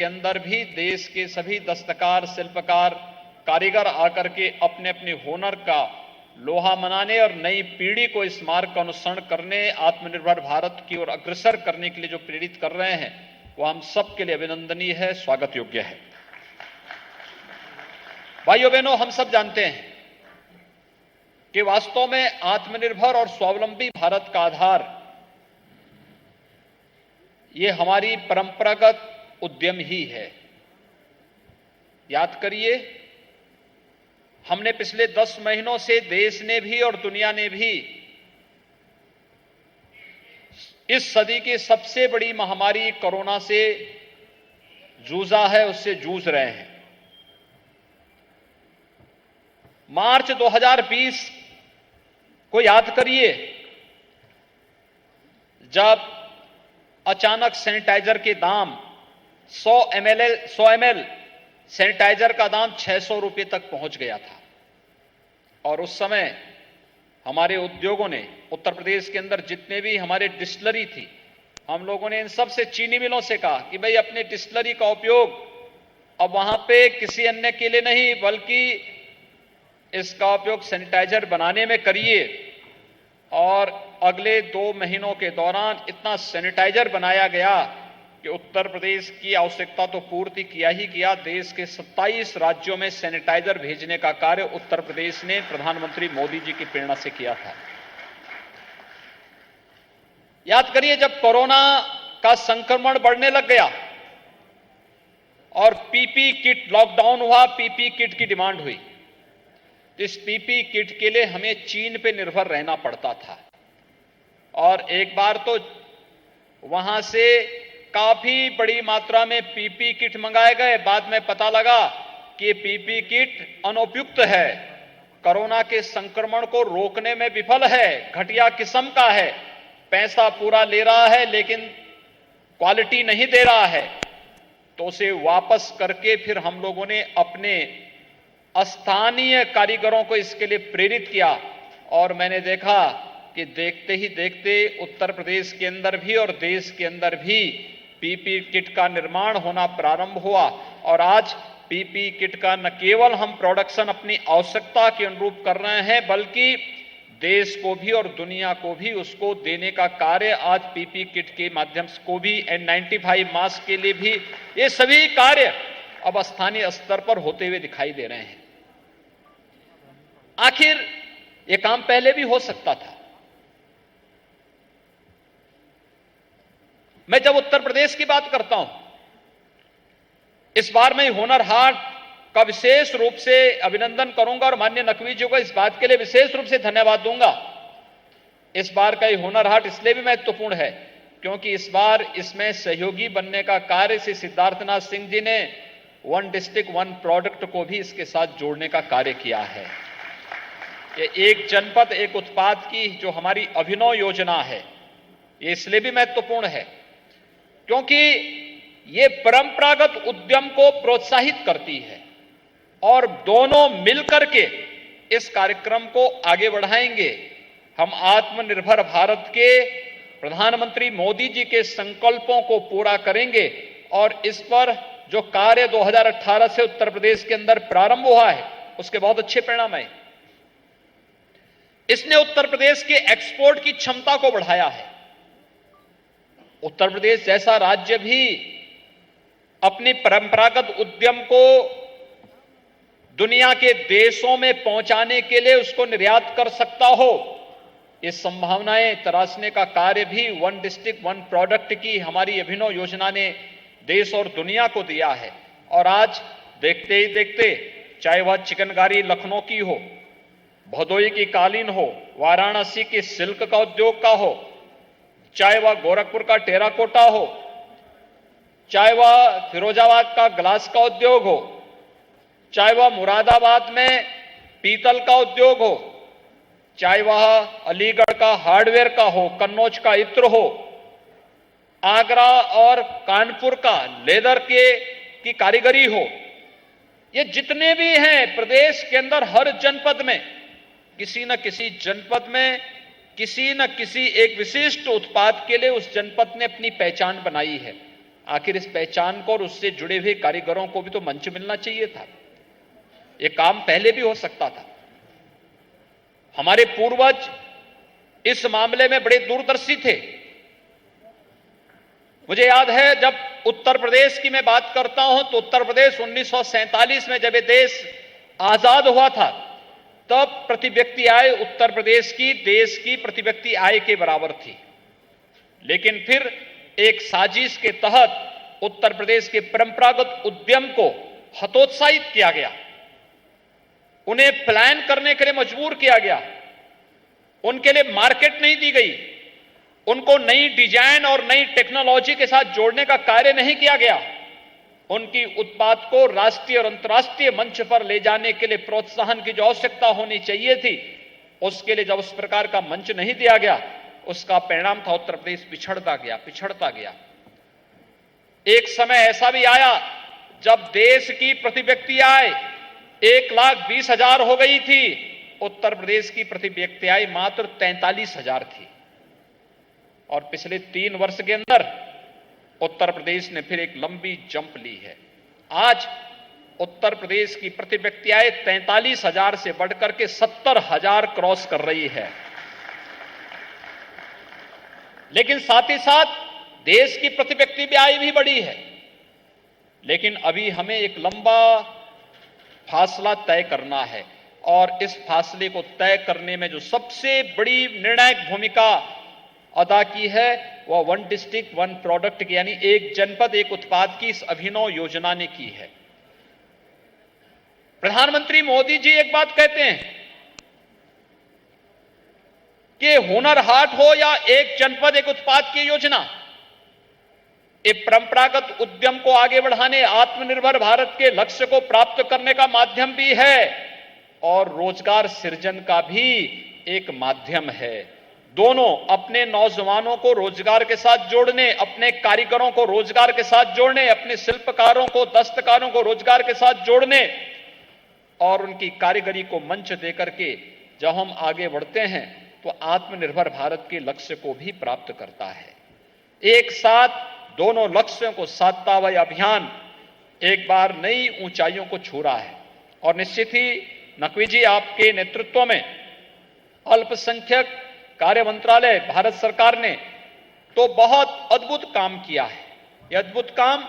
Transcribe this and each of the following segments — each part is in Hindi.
के अंदर भी देश के सभी दस्तकार, शिल्पकार, कारीगर आकर के अपने अपने हुनर का लोहा मनाने और नई पीढ़ी को इस मार्ग का अनुसरण करने, आत्मनिर्भर भारत की ओर अग्रसर करने के लिए जो प्रेरित कर रहे हैं, वो हम सबके लिए अभिनंदनीय है, स्वागत योग्य है। भाइयों बहनों, हम सब जानते हैं कि वास्तव में आत्मनिर्भर और स्वावलंबी भारत का आधार ये हमारी परंपरागत उद्यम ही है। याद करिए, हमने पिछले 10 महीनों से देश ने भी और दुनिया ने भी इस सदी की सबसे बड़ी महामारी कोरोना से जूझा है, उससे जूझ रहे हैं। मार्च 2020 को याद करिए, जब अचानक सैनिटाइजर के दाम 100 ml सैनिटाइजर का दाम 600 रुपए तक पहुंच गया था। और उस समय हमारे उद्योगों ने, उत्तर प्रदेश के अंदर जितने भी हमारे डिस्टिलरी थी, हम लोगों ने इन सब से, चीनी मिलों से कहा कि भाई अपने डिस्टिलरी का उपयोग अब वहां पे किसी अन्य के लिए नहीं, बल्कि इसका उपयोग सैनिटाइजर बनाने में करिए। और अगले 2 महीनों के दौरान इतना सैनिटाइजर बनाया गया कि उत्तर प्रदेश की आवश्यकता तो पूर्ति किया ही किया, देश के 27 राज्यों में सैनिटाइजर भेजने का कार्य उत्तर प्रदेश ने प्रधानमंत्री मोदी जी की प्रेरणा से किया था। याद करिए, जब कोरोना का संक्रमण बढ़ने लग गया और पीपी किट, लॉकडाउन हुआ, पीपी किट की डिमांड हुई, इस पीपी किट के लिए हमें चीन पे निर्भर रहना पड़ता था। और एक बार तो वहां से काफी बड़ी मात्रा में पीपी किट मंगाए गए। बाद में पता लगा कि पीपी किट अनुपयुक्त है, कोरोना के संक्रमण को रोकने में विफल है, घटिया किस्म का है, पैसा पूरा ले रहा है लेकिन क्वालिटी नहीं दे रहा है। तो उसे वापस करके फिर हम लोगों ने अपने स्थानीय कारीगरों को इसके लिए प्रेरित किया। और मैंने देखा कि देखते ही देखते उत्तर प्रदेश के अंदर भी और देश के अंदर भी पीपी किट का निर्माण होना प्रारंभ हुआ। और आज पीपी किट का न केवल हम प्रोडक्शन अपनी आवश्यकता के अनुरूप कर रहे हैं, बल्कि देश को भी और दुनिया को भी उसको देने का कार्य आज पीपी किट के माध्यम से को भी, N95 मास्क के लिए भी, ये सभी कार्य अब स्थानीय स्तर पर होते हुए दिखाई दे रहे हैं। आखिर ये काम पहले भी हो सकता था। मैं जब उत्तर प्रदेश की बात करता हूं, इस बार मैं हुनर हाट का विशेष रूप से अभिनंदन करूंगा और माननीय नकवी जी को इस बात के लिए विशेष रूप से धन्यवाद दूंगा। इस बार का ये हुनर हाट इसलिए भी महत्वपूर्ण है क्योंकि इस बार इसमें सहयोगी बनने का कार्य श्री सिद्धार्थनाथ सिंह जी ने वन डिस्ट्रिक्ट वन प्रोडक्ट को भी इसके साथ जोड़ने का कार्य किया है। ये एक जनपद एक उत्पाद की जो हमारी अभिनव योजना है, ये इसलिए भी महत्वपूर्ण है क्योंकि ये परंपरागत उद्यम को प्रोत्साहित करती है और दोनों मिलकर के इस कार्यक्रम को आगे बढ़ाएंगे। हम आत्मनिर्भर भारत के प्रधानमंत्री मोदी जी के संकल्पों को पूरा करेंगे और इस पर जो कार्य 2018 से उत्तर प्रदेश के अंदर प्रारंभ हुआ है, उसके बहुत अच्छे परिणाम आए। इसने उत्तर प्रदेश के एक्सपोर्ट की क्षमता को बढ़ाया है। उत्तर प्रदेश जैसा राज्य भी अपनी परंपरागत उद्यम को दुनिया के देशों में पहुंचाने के लिए उसको निर्यात कर सकता हो, ये संभावनाएं तराशने का कार्य भी वन डिस्ट्रिक्ट वन प्रोडक्ट की हमारी अभिनव योजना ने देश और दुनिया को दिया है। और आज देखते ही देखते, चाहे वह चिकनकारी लखनऊ की हो, भदोई की कालीन हो, वाराणसी के सिल्क का उद्योग का हो, चाहे वह गोरखपुर का टेराकोटा हो, चाहे वह फिरोजाबाद का ग्लास का उद्योग हो, चाहे वह मुरादाबाद में पीतल का उद्योग हो, चाहे वह अलीगढ़ का हार्डवेयर का हो, कन्नौज का इत्र हो, आगरा और कानपुर का लेदर की कारीगरी हो, ये जितने भी हैं प्रदेश के अंदर, हर जनपद में किसी न किसी जनपद में किसी न किसी एक विशिष्ट उत्पाद के लिए उस जनपद ने अपनी पहचान बनाई है। आखिर इस पहचान को और उससे जुड़े हुए कारीगरों को भी तो मंच मिलना चाहिए था। यह काम पहले भी हो सकता था। हमारे पूर्वज इस मामले में बड़े दूरदर्शी थे। मुझे याद है, जब उत्तर प्रदेश की मैं बात करता हूं तो उत्तर प्रदेश 1947 में जब ये देश आजाद हुआ था, तब प्रति व्यक्ति आय उत्तर प्रदेश की देश की प्रति व्यक्ति आय के बराबर थी। लेकिन फिर एक साजिश के तहत उत्तर प्रदेश के परंपरागत उद्यम को हतोत्साहित किया गया, उन्हें प्लान करने के लिए मजबूर किया गया, उनके लिए मार्केट नहीं दी गई, उनको नई डिजाइन और नई टेक्नोलॉजी के साथ जोड़ने का कार्य नहीं किया गया, उनकी उत्पाद को राष्ट्रीय और अंतर्राष्ट्रीय मंच पर ले जाने के लिए प्रोत्साहन की जो आवश्यकता होनी चाहिए थी, उसके लिए जब उस प्रकार का मंच नहीं दिया गया, उसका परिणाम था उत्तर प्रदेश पिछड़ता गया। एक समय ऐसा भी आया जब देश की प्रति व्यक्ति आय 1,20,000 हो गई थी, उत्तर प्रदेश की प्रति व्यक्ति आय मात्र 43,000 थी। और पिछले 3 वर्ष के अंदर उत्तर प्रदेश ने फिर एक लंबी जंप ली है। आज उत्तर प्रदेश की प्रति व्यक्ति आय 43,000 से बढ़कर के 70,000 क्रॉस कर रही है। लेकिन साथ ही साथ देश की प्रति व्यक्ति भी आय भी बढ़ी है। लेकिन अभी हमें एक लंबा फासला तय करना है, और इस फासले को तय करने में जो सबसे बड़ी निर्णायक भूमिका अदा की है वह वन डिस्ट्रिक्ट वन प्रोडक्ट की, यानी एक जनपद एक उत्पाद की इस अभिनव योजना ने की है। प्रधानमंत्री मोदी जी एक बात कहते हैं कि हुनर हाट हो या एक जनपद एक उत्पाद की योजना, ये परंपरागत उद्यम को आगे बढ़ाने, आत्मनिर्भर भारत के लक्ष्य को प्राप्त करने का माध्यम भी है और रोजगार सृजन का भी एक माध्यम है। दोनों अपने नौजवानों को रोजगार के साथ जोड़ने, अपने कारीगरों को रोजगार के साथ जोड़ने, अपने शिल्पकारों को, दस्तकारों को रोजगार के साथ जोड़ने और उनकी कारीगरी को मंच देकर के जब हम आगे बढ़ते हैं तो आत्मनिर्भर भारत के लक्ष्य को भी प्राप्त करता है। एक साथ दोनों लक्ष्यों को साधता हुआ अभियान एक बार नई ऊंचाइयों को छू रहा है। और निश्चित ही नकवी जी आपके नेतृत्व में अल्पसंख्यक कार्य मंत्रालय भारत सरकार ने तो बहुत अद्भुत काम किया है। यह अद्भुत काम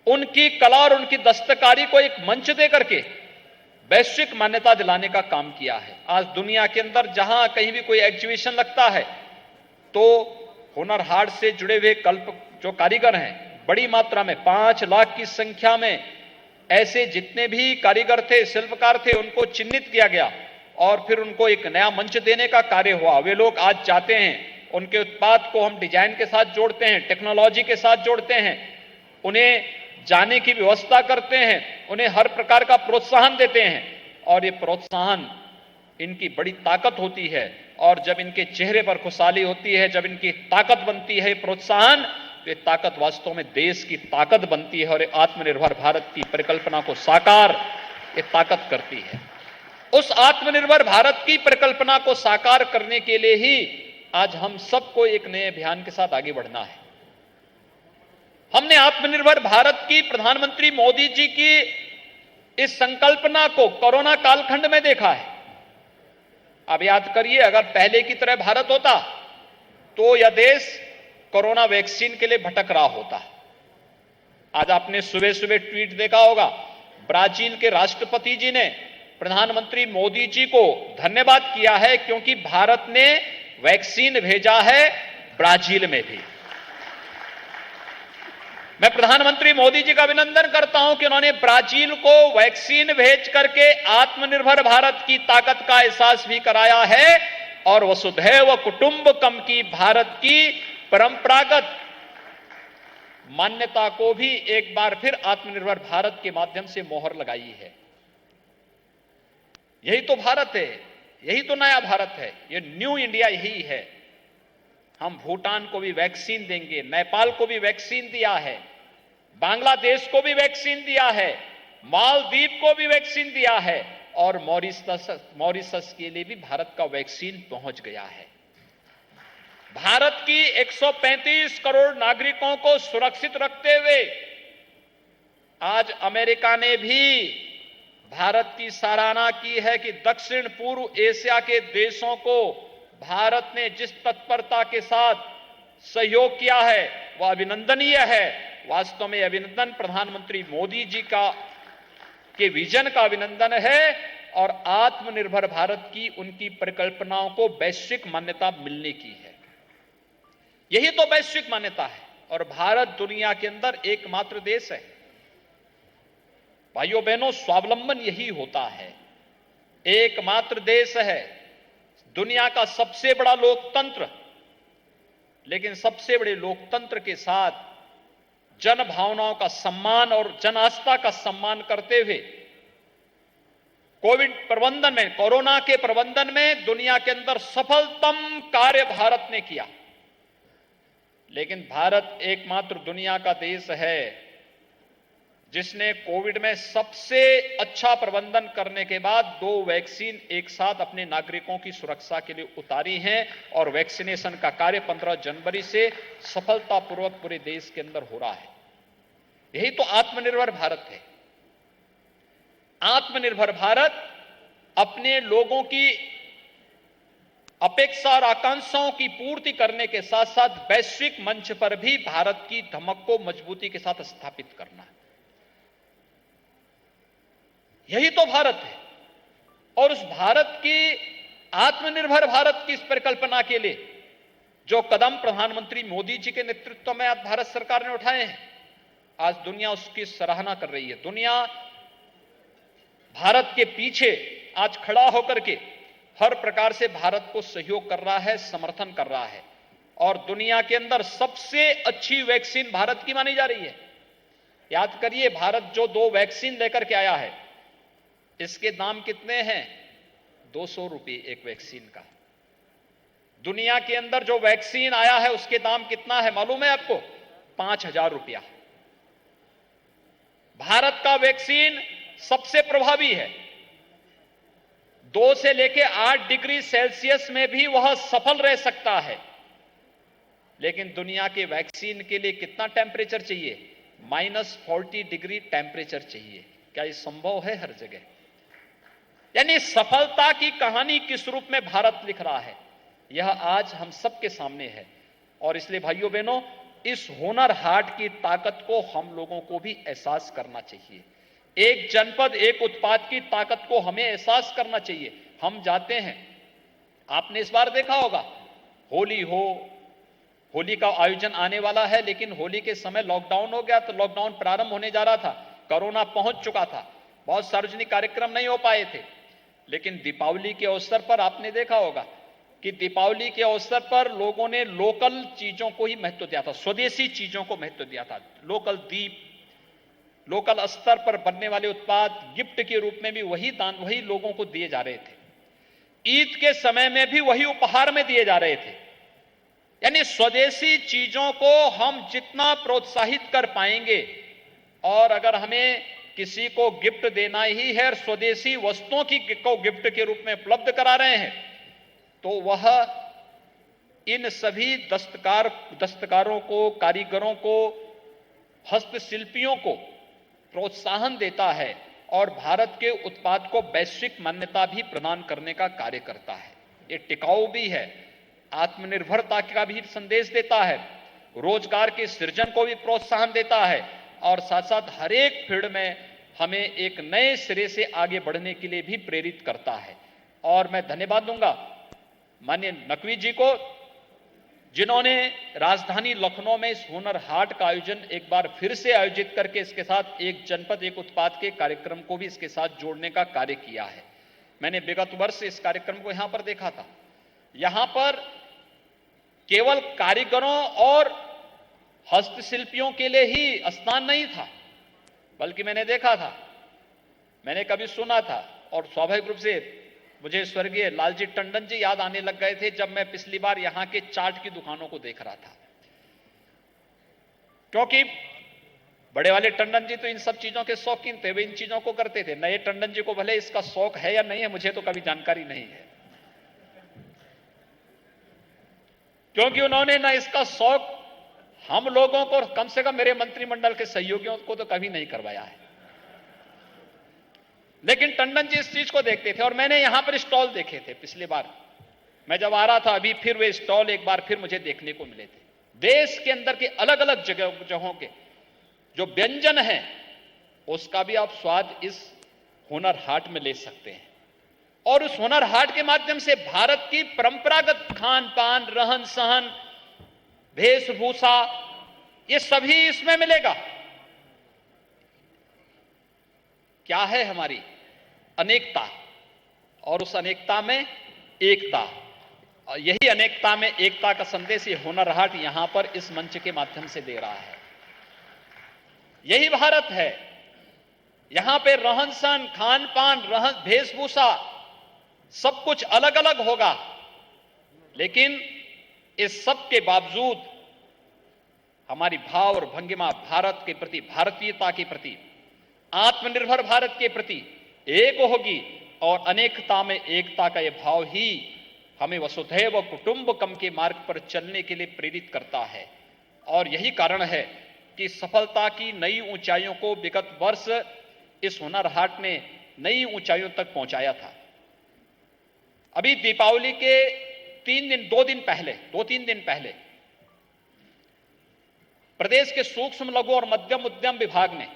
उनकी कला और उनकी दस्तकारी को एक मंच दे करके वैश्विक मान्यता दिलाने का काम किया है। आज दुनिया के अंदर जहां कहीं भी कोई एग्जीबिशन लगता है तो हुनर हाट से जुड़े हुए जो कारीगर हैं, बड़ी मात्रा में 5 लाख की संख्या में ऐसे जितने भी कारीगर थे, शिल्पकार थे, उनको चिन्हित किया गया और फिर उनको एक नया मंच देने का कार्य हुआ। वे लोग आज चाहते हैं उनके उत्पाद को हम डिजाइन के साथ जोड़ते हैं, टेक्नोलॉजी के साथ जोड़ते हैं, उन्हें जाने की व्यवस्था करते हैं, उन्हें हर प्रकार का प्रोत्साहन देते हैं। और ये प्रोत्साहन इनकी बड़ी ताकत होती है और जब इनके चेहरे पर खुशहाली होती है, जब इनकी ताकत बनती है प्रोत्साहन, तो ये ताकत वास्तव में देश की ताकत बनती है और आत्मनिर्भर भारत की परिकल्पना को साकार ये ताकत करती है। उस आत्मनिर्भर भारत की परिकल्पना को साकार करने के लिए ही आज हम सबको एक नए अभियान के साथ आगे बढ़ना है। हमने आत्मनिर्भर भारत की प्रधानमंत्री मोदी जी की इस संकल्पना को कोरोना कालखंड में देखा है। अब याद करिए, अगर पहले की तरह भारत होता तो यह देश कोरोना वैक्सीन के लिए भटक रहा होता। आज आपने सुबह सुबह ट्वीट देखा होगा, ब्राजील के राष्ट्रपति जी ने प्रधानमंत्री मोदी जी को धन्यवाद किया है क्योंकि भारत ने वैक्सीन भेजा है ब्राजील में भी। मैं प्रधानमंत्री मोदी जी का अभिनंदन करता हूं कि उन्होंने ब्राजील को वैक्सीन भेज करके आत्मनिर्भर भारत की ताकत का एहसास भी कराया है और वसुधैव कुटुंबकम की भारत की परंपरागत मान्यता को भी एक बार फिर आत्मनिर्भर भारत के माध्यम से मोहर लगाई है। यही तो भारत है, यही तो नया भारत है, ये न्यू इंडिया यही है। हम भूटान को भी वैक्सीन देंगे, नेपाल को भी वैक्सीन दिया है, बांग्लादेश को भी वैक्सीन दिया है, मालदीव को भी वैक्सीन दिया है और मॉरिशस के लिए भी भारत का वैक्सीन पहुंच गया है। भारत की 135 करोड़ नागरिकों को सुरक्षित रखते हुए आज अमेरिका ने भी भारत की सराहना की है कि दक्षिण पूर्व एशिया के देशों को भारत ने जिस तत्परता के साथ सहयोग किया है वह अभिनंदनीय है। वास्तव में अभिनंदन प्रधानमंत्री मोदी जी के विजन का अभिनंदन है और आत्मनिर्भर भारत की उनकी परिकल्पनाओं को वैश्विक मान्यता मिलने की है। यही तो वैश्विक मान्यता है और भारत दुनिया के अंदर एकमात्र देश है। भाइयों बहनों, स्वावलंबन यही होता है। एकमात्र देश है, दुनिया का सबसे बड़ा लोकतंत्र, लेकिन सबसे बड़े लोकतंत्र के साथ जन भावनाओं का सम्मान और जन आस्था का सम्मान करते हुए कोविड प्रबंधन में, कोरोना के प्रबंधन में दुनिया के अंदर सफलतम कार्य भारत ने किया। लेकिन भारत एकमात्र दुनिया का देश है जिसने कोविड में सबसे अच्छा प्रबंधन करने के बाद 2 वैक्सीन एक साथ अपने नागरिकों की सुरक्षा के लिए उतारी हैं और वैक्सीनेशन का कार्य 15 जनवरी से सफलतापूर्वक पूरे देश के अंदर हो रहा है। यही तो आत्मनिर्भर भारत है। आत्मनिर्भर भारत अपने लोगों की अपेक्षा और आकांक्षाओं की पूर्ति करने के साथ साथ वैश्विक मंच पर भी भारत की धमक को मजबूती के साथ स्थापित करना है। यही तो भारत है और उस भारत की आत्मनिर्भर भारत की इस परिकल्पना के लिए जो कदम प्रधानमंत्री मोदी जी के नेतृत्व में आज भारत सरकार ने उठाए हैं, आज दुनिया उसकी सराहना कर रही है। दुनिया भारत के पीछे आज खड़ा होकर के हर प्रकार से भारत को सहयोग कर रहा है, समर्थन कर रहा है और दुनिया के अंदर सबसे अच्छी वैक्सीन भारत की मानी जा रही है। याद करिए, भारत जो 2 वैक्सीन लेकर के आया है, इसके दाम कितने हैं? 200 रुपए एक वैक्सीन का। दुनिया के अंदर जो वैक्सीन आया है उसके दाम कितना है मालूम है आपको? 5000 रुपया। भारत का वैक्सीन सबसे प्रभावी है। 2 से लेकर 8 डिग्री सेल्सियस में भी वह सफल रह सकता है। लेकिन दुनिया के वैक्सीन के लिए कितना टेम्परेचर चाहिए? -40 डिग्री टेम्परेचर चाहिए। क्या यह संभव है हर जगह? यानी सफलता की कहानी किस रूप में भारत लिख रहा है, यह आज हम सबके सामने है। और इसलिए भाइयों बहनों, इस हुनर हाट की ताकत को हम लोगों को भी एहसास करना चाहिए। एक जनपद एक उत्पाद की ताकत को हमें एहसास करना चाहिए। हम जाते हैं, आपने इस बार देखा होगा, होली का आयोजन आने वाला है, लेकिन होली के समय लॉकडाउन हो गया। तो लॉकडाउन प्रारंभ होने जा रहा था, कोरोना पहुंच चुका था, बहुत सार्वजनिक कार्यक्रम नहीं हो पाए थे। लेकिन दीपावली के अवसर पर आपने देखा होगा कि दीपावली के अवसर पर लोगों ने लोकल चीजों को ही महत्व दिया था, स्वदेशी चीजों को महत्व दिया था। लोकल दीप, लोकल स्तर पर बनने वाले उत्पाद गिफ्ट के रूप में भी वही लोगों को दिए जा रहे थे। ईद के समय में भी वही उपहार में दिए जा रहे थे। यानी स्वदेशी चीजों को हम जितना प्रोत्साहित कर पाएंगे, और अगर हमें किसी को गिफ्ट देना ही है और स्वदेशी वस्तुओं को गिफ्ट के रूप में उपलब्ध करा रहे हैं, तो वह इन सभी दस्तकारों को, कारीगरों को, हस्तशिल्पियों को प्रोत्साहन देता है और भारत के उत्पाद को वैश्विक मान्यता भी प्रदान करने का कार्य करता है। ये टिकाऊ भी है, आत्मनिर्भरता का भी संदेश देता है, रोजगार के सृजन को भी प्रोत्साहन देता है और साथ साथ हर एक फील्ड में हमें एक नए सिरे से आगे बढ़ने के लिए भी प्रेरित करता है। और मैं धन्यवाद दूंगा माननीय नकवी जी को, जिन्होंने राजधानी लखनऊ में इस हुनर हाट का आयोजन एक बार फिर से आयोजित करके इसके साथ एक जनपद एक उत्पाद के कार्यक्रम को भी इसके साथ जोड़ने का कार्य किया है। मैंने विगत वर्ष इस कार्यक्रम को यहां पर देखा था। यहां पर केवल कारीगरों और हस्तशिल्पियों के लिए ही स्थान नहीं था, बल्कि मैंने देखा था, मैंने कभी सुना था, और स्वाभाविक रूप से मुझे स्वर्गीय लालजी टंडन जी याद आने लग गए थे जब मैं पिछली बार यहां के चाट की दुकानों को देख रहा था। क्योंकि बड़े वाले टंडन जी तो इन सब चीजों के शौकीन थे, वे इन चीजों को करते थे। नए टंडन जी को भले इसका शौक है या नहीं है, मुझे तो कभी जानकारी नहीं है। क्योंकि उन्होंने ना इसका शौक हम लोगों को, कम से कम मेरे मंत्रिमंडल के सहयोगियों को तो कभी नहीं करवाया है। लेकिन टंडन जी इस चीज को देखते थे, और मैंने यहां पर स्टॉल देखे थे पिछली बार मैं जब आ रहा था, अभी फिर वे स्टॉल एक बार फिर मुझे देखने को मिले थे। देश के अंदर के अलग अलग जगहों के जो व्यंजन हैं उसका भी आप स्वाद इस हुनर हाट में ले सकते हैं, और उस हुनर हाट के माध्यम से भारत की परंपरागत खान पान, रहन सहन, वेशभूषा, ये सभी इसमें मिलेगा। क्या है हमारी अनेकता, और उस अनेकता में एकता, और यही अनेकता में एकता का संदेश ये हुनर हाट यहां पर इस मंच के माध्यम से दे रहा है। यही भारत है। यहां पे रहन सहन, खान पान, वेशभूषा सब कुछ अलग अलग होगा, लेकिन इस सब के बावजूद हमारी भाव और भंगिमा भारत के प्रति, भारतीयता के प्रति, आत्मनिर्भर भारत के प्रति एक होगी, और अनेकता में एकता का यह भाव ही हमें वसुधैव कुटुंबकम के मार्ग पर चलने के लिए प्रेरित करता है। और यही कारण है कि सफलता की नई ऊंचाइयों को विगत वर्ष इस हुनर हाट ने नई ऊंचाइयों तक पहुंचाया था। अभी दीपावली के 2-3 दिन पहले प्रदेश के सूक्ष्म, लघु और मध्यम उद्यम विभाग ने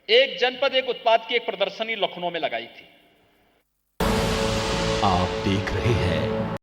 एक जनपद एक उत्पाद की एक प्रदर्शनी लखनऊ में लगाई थी। आप